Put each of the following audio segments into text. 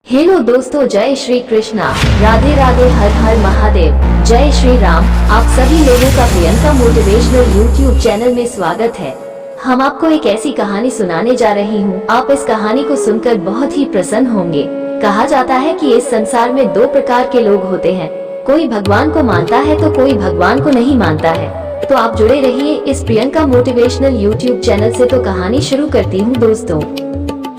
Hello दोस्तों, जय श्री कृष्णा, राधे राधे, हर हर महादेव, जय श्री राम। आप सभी लोगों का प्रियंका मोटिवेशनल यूट्यूब चैनल में स्वागत है। हम आपको एक ऐसी कहानी सुनाने जा रही हूँ। आप इस कहानी को सुनकर बहुत ही प्रसन्न होंगे। कहा जाता है कि इस संसार में दो प्रकार के लोग होते हैं, कोई भगवान को मानता है तो कोई भगवान को नहीं मानता है। तो आप जुड़े रहिए इस प्रियंका मोटिवेशनल यूट्यूब चैनल से। तो कहानी शुरू करती हूँ दोस्तों।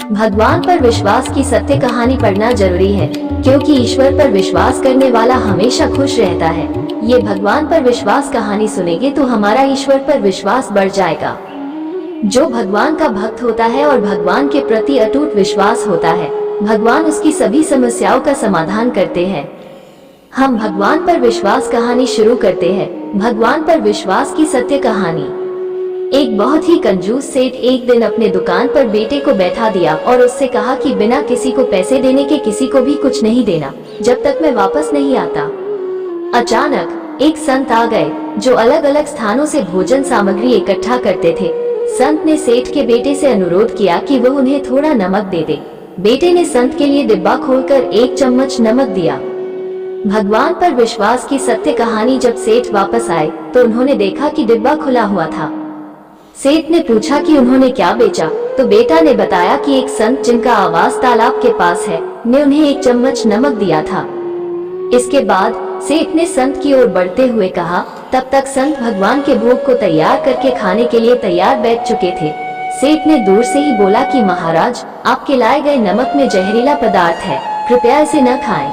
भगवान पर विश्वास की सत्य कहानी पढ़ना जरूरी है, क्योंकि ईश्वर पर विश्वास करने वाला हमेशा खुश रहता है। ये भगवान पर विश्वास कहानी सुनेंगे तो हमारा ईश्वर पर विश्वास बढ़ जाएगा। जो भगवान का भक्त होता है और भगवान के प्रति अटूट विश्वास होता है, भगवान उसकी सभी समस्याओं का समाधान करते हैं। हम भगवान पर विश्वास कहानी शुरू करते हैं। भगवान पर विश्वास की सत्य कहानी। एक बहुत ही कंजूस सेठ एक दिन अपने दुकान पर बेटे को बैठा दिया और उससे कहा कि बिना किसी को पैसे देने के किसी को भी कुछ नहीं देना, जब तक मैं वापस नहीं आता। अचानक एक संत आ गए, जो अलग अलग स्थानों से भोजन सामग्री इकट्ठा करते थे। संत ने सेठ के बेटे से अनुरोध किया कि वह उन्हें थोड़ा नमक दे दे। बेटे ने संत के लिए डिब्बा खोलकर 1 चम्मच नमक दिया। भगवान पर विश्वास की सत्य कहानी। जब सेठ वापस आए तो उन्होंने देखा कि डिब्बा खुला हुआ था। सेठ ने पूछा कि उन्होंने क्या बेचा, तो बेटा ने बताया कि एक संत जिनका आवास तालाब के पास है, ने उन्हें 1 चम्मच नमक दिया था। इसके बाद सेठ ने संत की ओर बढ़ते हुए कहा, तब तक संत भगवान के भोग को तैयार करके खाने के लिए तैयार बैठ चुके थे। सेठ ने दूर से ही बोला कि महाराज, आपके लाए गए नमक में जहरीला पदार्थ है, कृपया इसे न खाएं।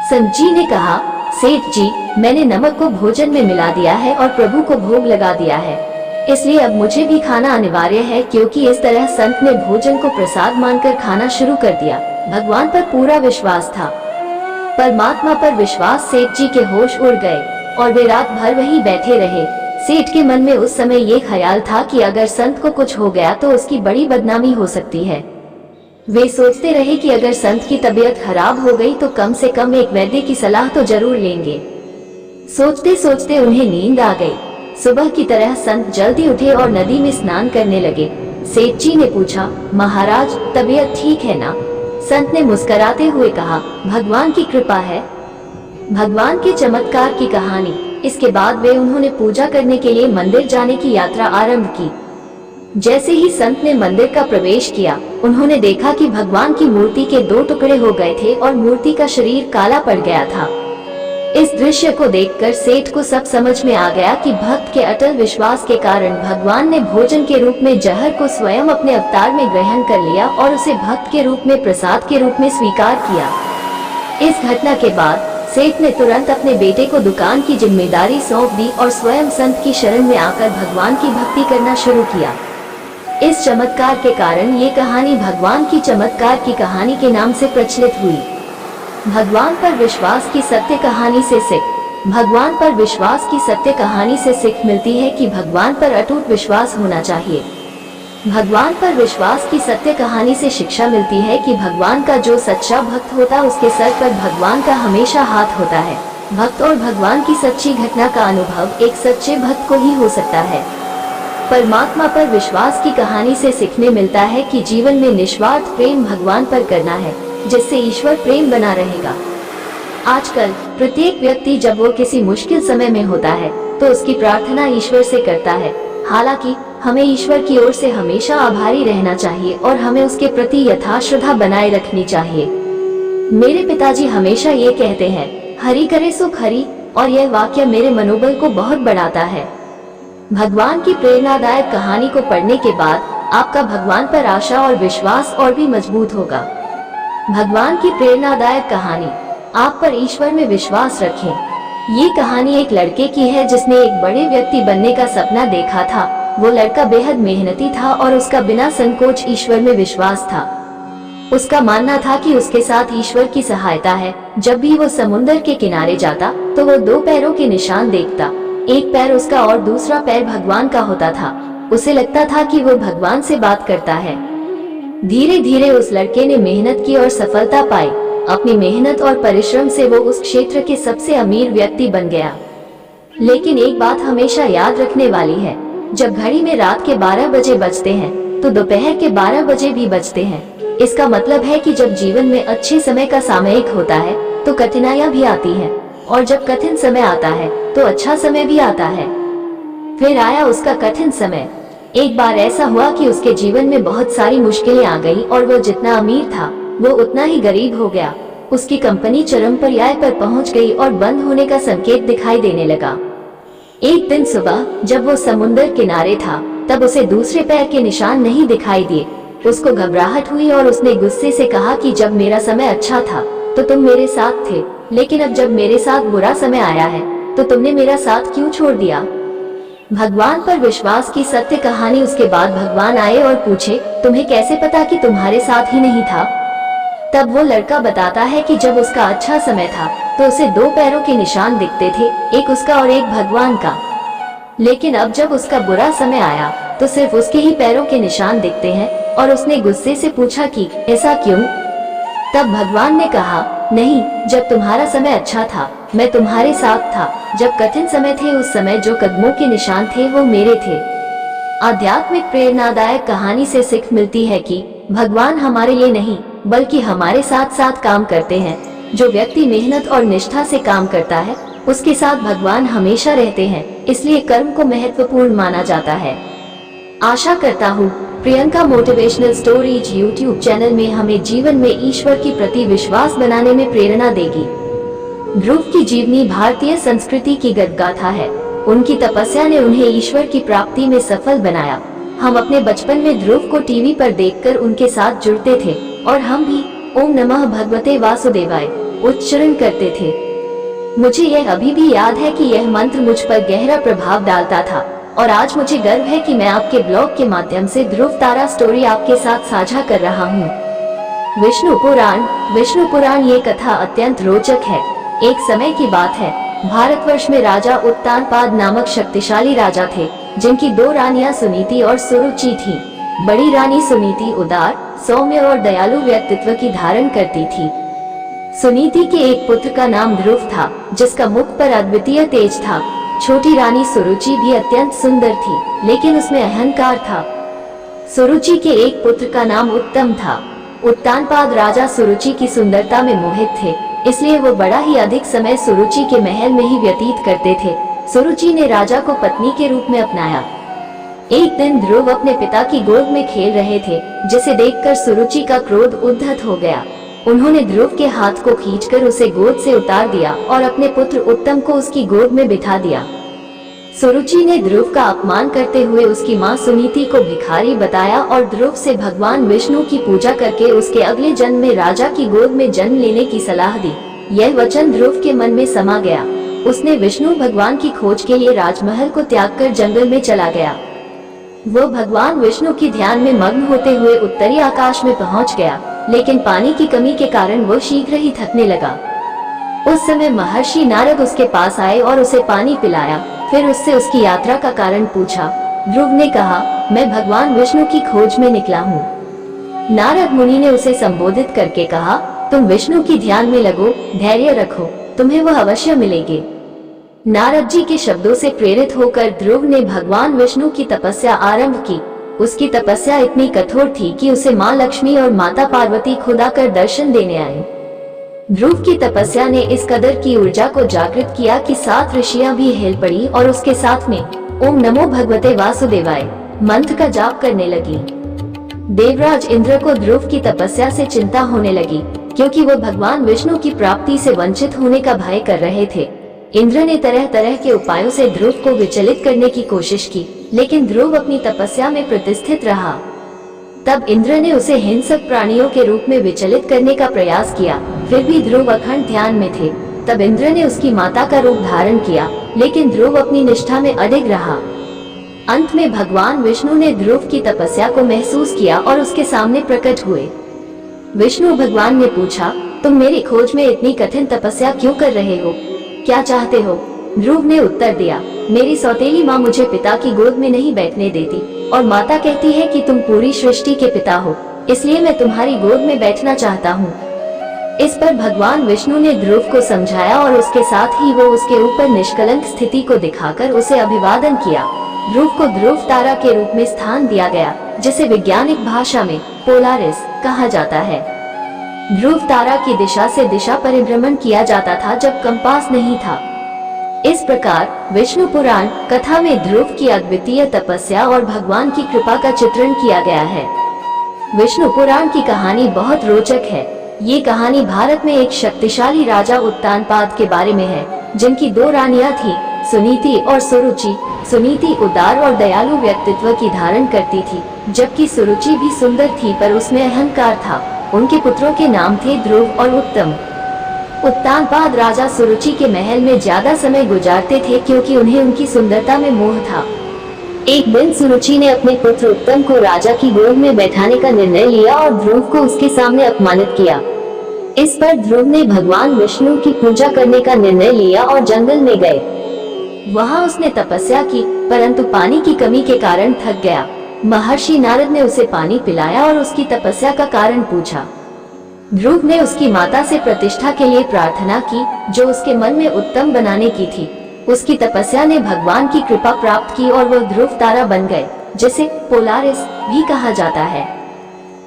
संत जी ने कहा, सेठ जी, मैंने नमक को भोजन में मिला दिया है और प्रभु को भोग लगा दिया है, इसलिए अब मुझे भी खाना अनिवार्य है। क्योंकि इस तरह संत ने भोजन को प्रसाद मानकर खाना शुरू कर दिया। भगवान पर पूरा विश्वास था। परमात्मा पर विश्वास। सेठ जी के होश उड़ गए और वे रात भर वहीं बैठे रहे। सेठ के मन में उस समय ये ख्याल था कि अगर संत को कुछ हो गया तो उसकी बड़ी बदनामी हो सकती है। वे सोचते रहे कि अगर संत की तबीयत खराब हो गई तो कम से कम एक वैद्य की सलाह तो जरूर लेंगे। सोचते सोचते उन्हें नींद आ गई। सुबह की तरह संत जल्दी उठे और नदी में स्नान करने लगे। सेठ जी ने पूछा, महाराज, तबीयत ठीक है ना? संत ने मुस्कुराते हुए कहा, भगवान की कृपा है। भगवान के चमत्कार की कहानी। इसके बाद वे उन्होंने पूजा करने के लिए मंदिर जाने की यात्रा आरंभ की। जैसे ही संत ने मंदिर का प्रवेश किया, उन्होंने देखा कि भगवान की मूर्ति के 2 टुकड़े हो गए थे और मूर्ति का शरीर काला पड़ गया था। इस दृश्य को देखकर सेठ को सब समझ में आ गया कि भक्त के अटल विश्वास के कारण भगवान ने भोजन के रूप में जहर को स्वयं अपने अवतार में ग्रहण कर लिया और उसे भक्त के रूप में प्रसाद के रूप में स्वीकार किया। इस घटना के बाद सेठ ने तुरंत अपने बेटे को दुकान की जिम्मेदारी सौंप दी और स्वयं संत की शरण में आकर भगवान की भक्ति करना शुरू किया। इस चमत्कार के कारण ये कहानी भगवान की चमत्कार की कहानी के नाम से प्रचलित हुई। भगवान पर विश्वास की सत्य कहानी से सीख। भगवान पर विश्वास की सत्य कहानी से सीख मिलती है कि भगवान पर अटूट विश्वास होना चाहिए। भगवान पर विश्वास की सत्य कहानी से शिक्षा मिलती है कि भगवान का जो सच्चा भक्त होता है उसके सर पर भगवान का हमेशा हाथ होता है। भक्त और भगवान की सच्ची घटना का अनुभव एक सच्चे भक्त को ही हो सकता है। परमात्मा पर विश्वास की कहानी से सीखने मिलता है कि जीवन में निस्वार्थ प्रेम भगवान पर करना है, जिससे ईश्वर प्रेम बना रहेगा। आजकल प्रत्येक व्यक्ति जब वो किसी मुश्किल समय में होता है तो उसकी प्रार्थना ईश्वर से करता है। हालांकि हमें ईश्वर की ओर से हमेशा आभारी रहना चाहिए और हमें उसके प्रति यथाश्रद्धा बनाए रखनी चाहिए। मेरे पिताजी हमेशा ये कहते हैं, हरि करे सो खरी, और यह वाक्य मेरे मनोबल को बहुत बढ़ाता है। भगवान की प्रेरणादायक कहानी को पढ़ने के बाद आपका भगवान पर आशा और विश्वास और भी मजबूत होगा। भगवान की प्रेरणादायक कहानी। आप पर ईश्वर में विश्वास रखें। ये कहानी एक लड़के की है जिसने एक बड़े व्यक्ति बनने का सपना देखा था। वो लड़का बेहद मेहनती था और उसका बिना संकोच ईश्वर में विश्वास था। उसका मानना था कि उसके साथ ईश्वर की सहायता है। जब भी वो समुद्र के किनारे जाता तो वो 2 पैरों के निशान देखता। एक पैर उसका और दूसरा पैर भगवान का होता था। उसे लगता था कि वो भगवान से बात करता है। धीरे धीरे उस लड़के ने मेहनत की और सफलता पाई। अपनी मेहनत और परिश्रम से वो उस क्षेत्र के सबसे अमीर व्यक्ति बन गया। लेकिन एक बात हमेशा याद रखने वाली है, जब घड़ी में रात के 12 बजे बजते हैं तो दोपहर के 12 बजे भी बजते हैं। इसका मतलब है कि जब जीवन में अच्छे समय का सामयिक होता है तो कठिनाइयाँ भी आती हैं, और जब कठिन समय आता है तो अच्छा समय भी आता है। फिर आया उसका कठिन समय। एक बार ऐसा हुआ कि उसके जीवन में बहुत सारी मुश्किलें आ गई और वो जितना अमीर था वो उतना ही गरीब हो गया। उसकी कंपनी चरम पर्याय पर पहुंच गई और बंद होने का संकेत दिखाई देने लगा। एक दिन सुबह जब वो समुद्र किनारे था तब उसे दूसरे पैर के निशान नहीं दिखाई दिए। उसको घबराहट हुई और उसने गुस्से से कहा कि जब मेरा समय अच्छा था तो तुम मेरे साथ थे, लेकिन अब जब मेरे साथ बुरा समय आया है तो तुमने मेरा साथ क्यों छोड़ दिया। भगवान पर विश्वास की सत्य कहानी। उसके बाद भगवान आए और पूछे, तुम्हें कैसे पता कि तुम्हारे साथ ही नहीं था। तब वो लड़का बताता है कि जब उसका अच्छा समय था तो उसे 2 पैरों के निशान दिखते थे, एक उसका और एक भगवान का। लेकिन अब जब उसका बुरा समय आया तो सिर्फ उसके ही पैरों के निशान दिखते हैं, और उसने गुस्से से पूछा कि ऐसा क्यों। तब भगवान ने कहा, नहीं, जब तुम्हारा समय अच्छा था मैं तुम्हारे साथ था, जब कठिन समय थे उस समय जो कदमों के निशान थे वो मेरे थे। आध्यात्मिक प्रेरणादायक कहानी से सीख मिलती है कि भगवान हमारे लिए नहीं बल्कि हमारे साथ साथ काम करते हैं। जो व्यक्ति मेहनत और निष्ठा से काम करता है उसके साथ भगवान हमेशा रहते हैं, इसलिए कर्म को महत्वपूर्ण माना जाता है। आशा करता हूँ Priyanka motivational stories YouTube channel में हमें जीवन में ईश्वर के प्रति विश्वास बनाने में प्रेरणा देगी। ध्रुव की जीवनी भारतीय संस्कृति की गदगाथा है। उनकी तपस्या ने उन्हें ईश्वर की प्राप्ति में सफल बनाया। हम अपने बचपन में ध्रुव को टीवी पर देखकर उनके साथ जुड़ते थे और हम भी ओम नमः भगवते वासुदेवाय उच्चारण करते थे। मुझे यह अभी भी याद है कि यह मंत्र मुझ पर गहरा प्रभाव डालता था, और आज मुझे गर्व है कि मैं आपके ब्लॉग के माध्यम से ध्रुव तारा स्टोरी आपके साथ साझा कर रहा हूँ। विष्णु पुराण ये कथा अत्यंत रोचक है। एक समय की बात है, भारतवर्ष में राजा उत्तानपाद नामक शक्तिशाली राजा थे, जिनकी 2 रानियां सुनीति और सुरुचि थीं। बड़ी रानी सुनीति उदार, सौम्य और दयालु व्यक्तित्व की धारण करती थी। सुनीति के एक पुत्र का नाम ध्रुव था, जिसका मुख पर अद्वितीय तेज था। छोटी रानी सुरुचि भी अत्यंत सुंदर थी, लेकिन उसमें अहंकार था। सुरुचि के एक पुत्र का नाम उत्तम था। उत्तानपाद राजा सुरुचि की सुंदरता में मोहित थे, इसलिए वो बड़ा ही अधिक समय सुरुचि के महल में ही व्यतीत करते थे। सुरुचि ने राजा को पत्नी के रूप में अपनाया। एक दिन ध्रुव अपने पिता की गोद में खेल रहे थे, जिसे देखकर सुरुचि का क्रोध उद्धत हो गया। उन्होंने ध्रुव के हाथ को खींचकर उसे गोद से उतार दिया और अपने पुत्र उत्तम को उसकी गोद में बिठा दिया। सुरुचि ने ध्रुव का अपमान करते हुए उसकी मां सुनीति को भिखारी बताया और ध्रुव से भगवान विष्णु की पूजा करके उसके अगले जन्म में राजा की गोद में जन्म लेने की सलाह दी। यह वचन ध्रुव के मन में समा गया। उसने विष्णु भगवान की खोज के लिए राजमहल को त्याग कर जंगल में चला गया। वो भगवान विष्णु की ध्यान में मग्न होते हुए उत्तरी आकाश में पहुंच गया, लेकिन पानी की कमी के कारण वो शीघ्र ही थकने लगा। उस समय महर्षि नारद उसके पास आए और उसे पानी पिलाया। फिर उससे उसकी यात्रा का कारण पूछा। ध्रुव ने कहा, मैं भगवान विष्णु की खोज में निकला हूँ। नारद मुनि ने उसे संबोधित करके कहा, तुम विष्णु की ध्यान में लगो, धैर्य रखो, तुम्हें वह अवश्य मिलेंगे। नारद जी के शब्दों से प्रेरित होकर ध्रुव ने भगवान विष्णु की तपस्या आरंभ की। उसकी तपस्या इतनी कठोर थी कि उसे माँ लक्ष्मी और माता पार्वती खुद आकर दर्शन देने आई। ध्रुव की तपस्या ने इस कदर की ऊर्जा को जागृत किया कि 7 ऋषियां भी हिल पड़ी और उसके साथ में ओम नमो भगवते वासुदेवाय मंत्र का जाप करने लगी। देवराज इंद्र को ध्रुव की तपस्या से चिंता होने लगी, क्योंकि वो भगवान विष्णु की प्राप्ति से वंचित होने का भय कर रहे थे। इंद्र ने तरह तरह के उपायों से ध्रुव को विचलित करने की कोशिश की, लेकिन ध्रुव अपनी तपस्या में प्रतिष्ठित रहा। तब इंद्र ने उसे हिंसक प्राणियों के रूप में विचलित करने का प्रयास किया, फिर भी ध्रुव अखंड ध्यान में थे। तब इंद्र ने उसकी माता का रूप धारण किया, लेकिन ध्रुव अपनी निष्ठा में अडिग रहा। अंत में भगवान विष्णु ने ध्रुव की तपस्या को महसूस किया और उसके सामने प्रकट हुए। विष्णु भगवान ने पूछा, तुम मेरी खोज में इतनी कठिन तपस्या क्यों कर रहे हो, क्या चाहते हो? ध्रुव ने उत्तर दिया, मेरी सौतेली माँ मुझे पिता की गोद में नहीं बैठने देती और माता कहती है कि तुम पूरी सृष्टि के पिता हो, इसलिए मैं तुम्हारी गोद में बैठना चाहता हूँ। इस पर भगवान विष्णु ने ध्रुव को समझाया और उसके साथ ही वो उसके ऊपर निष्कलंक स्थिति को दिखाकर उसे अभिवादन किया। ध्रुव को ध्रुव तारा के रूप में स्थान दिया गया। जिसे वैज्ञानिक भाषा में पोलारिस कहा जाता है। ध्रुव तारा की दिशा से दिशा परिभ्रमण किया जाता था जब कंपास नहीं था। इस प्रकार विष्णु पुराण कथा में ध्रुव की अद्वितीय तपस्या और भगवान की कृपा का चित्रण किया गया है। विष्णु पुराण की कहानी बहुत रोचक है। ये कहानी भारत में एक शक्तिशाली राजा उत्तानपाद के बारे में है, जिनकी 2 रानियां थीं, सुनीति और सुरुचि। सुनीति उदार और दयालु व्यक्तित्व की धारण करती थी, जबकि सुरुचि भी सुंदर थी पर उसमें अहंकार था। उनके पुत्रों के नाम थे ध्रुव और उत्तम। उत्तानपाद राजा सुरुचि के महल में ज्यादा समय गुजारते थे क्योंकि उन्हें उनकी सुंदरता में मोह था। एक दिन सुरुचि ने अपने पुत्र उत्तम को राजा की गोद में बैठाने का निर्णय लिया और ध्रुव को उसके सामने अपमानित किया। इस पर ध्रुव ने भगवान विष्णु की पूजा करने का निर्णय लिया और जंगल में गए। वहां उसने तपस्या की, परंतु पानी की कमी के कारण थक गया। महर्षि नारद ने उसे पानी पिलाया और उसकी तपस्या का कारण पूछा। ध्रुव ने उसकी माता से प्रतिष्ठा के लिए प्रार्थना की, जो उसके मन में उत्तम बनाने की थी। उसकी तपस्या ने भगवान की कृपा प्राप्त की और वह ध्रुव तारा बन गए, जिसे पोलारिस भी कहा जाता है।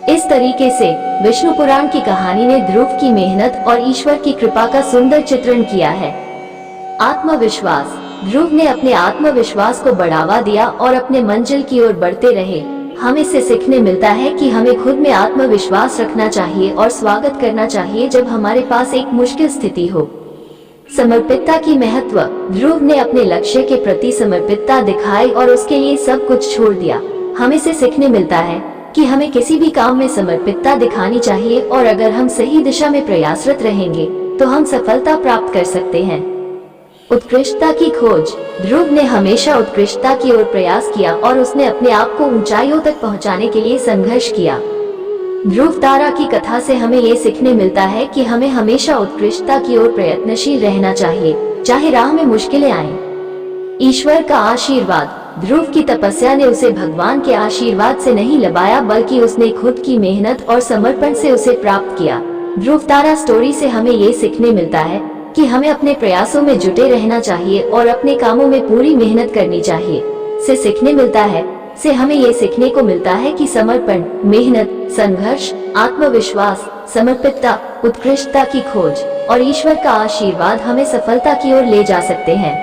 इस तरीके से विष्णु पुराण की कहानी ने ध्रुव की मेहनत और ईश्वर की कृपा का सुंदर चित्रण किया है। आत्मविश्वास। ध्रुव ने अपने आत्मविश्वास को बढ़ावा दिया और अपने मंजिल की ओर बढ़ते रहे। हमें इससे सीखने मिलता है कि हमें खुद में आत्मविश्वास रखना चाहिए और स्वागत करना चाहिए जब हमारे पास एक मुश्किल स्थिति हो। समर्पितता की महत्व। ध्रुव ने अपने लक्ष्य के प्रति समर्पितता दिखाई और उसके लिए सब कुछ छोड़ दिया। हमें से सीखने मिलता है कि हमें किसी भी काम में समर्पितता दिखानी चाहिए और अगर हम सही दिशा में प्रयासरत रहेंगे तो हम सफलता प्राप्त कर सकते हैं। उत्कृष्टता की खोज। ध्रुव ने हमेशा उत्कृष्टता की ओर प्रयास किया और उसने अपने आप को ऊंचाइयों तक पहुंचाने के लिए संघर्ष किया। ध्रुव तारा की कथा से हमें ये सीखने मिलता है कि हमें हमेशा उत्कृष्टता की ओर प्रयत्नशील रहना चाहिए, चाहे राह में मुश्किलें आएं। ईश्वर का आशीर्वाद। ध्रुव की तपस्या ने उसे भगवान के आशीर्वाद से नहीं लबाया, बल्कि उसने खुद की मेहनत और समर्पण से उसे प्राप्त किया। ध्रुव तारा स्टोरी से हमें ये सीखने मिलता है कि हमें अपने प्रयासों में जुटे रहना चाहिए और अपने कामों में पूरी मेहनत करनी चाहिए। से सीखने मिलता है से हमें ये सीखने को मिलता है कि समर्पण, मेहनत, संघर्ष, आत्मविश्वास, समर्पितता, उत्कृष्टता की खोज और ईश्वर का आशीर्वाद हमें सफलता की ओर ले जा सकते हैं।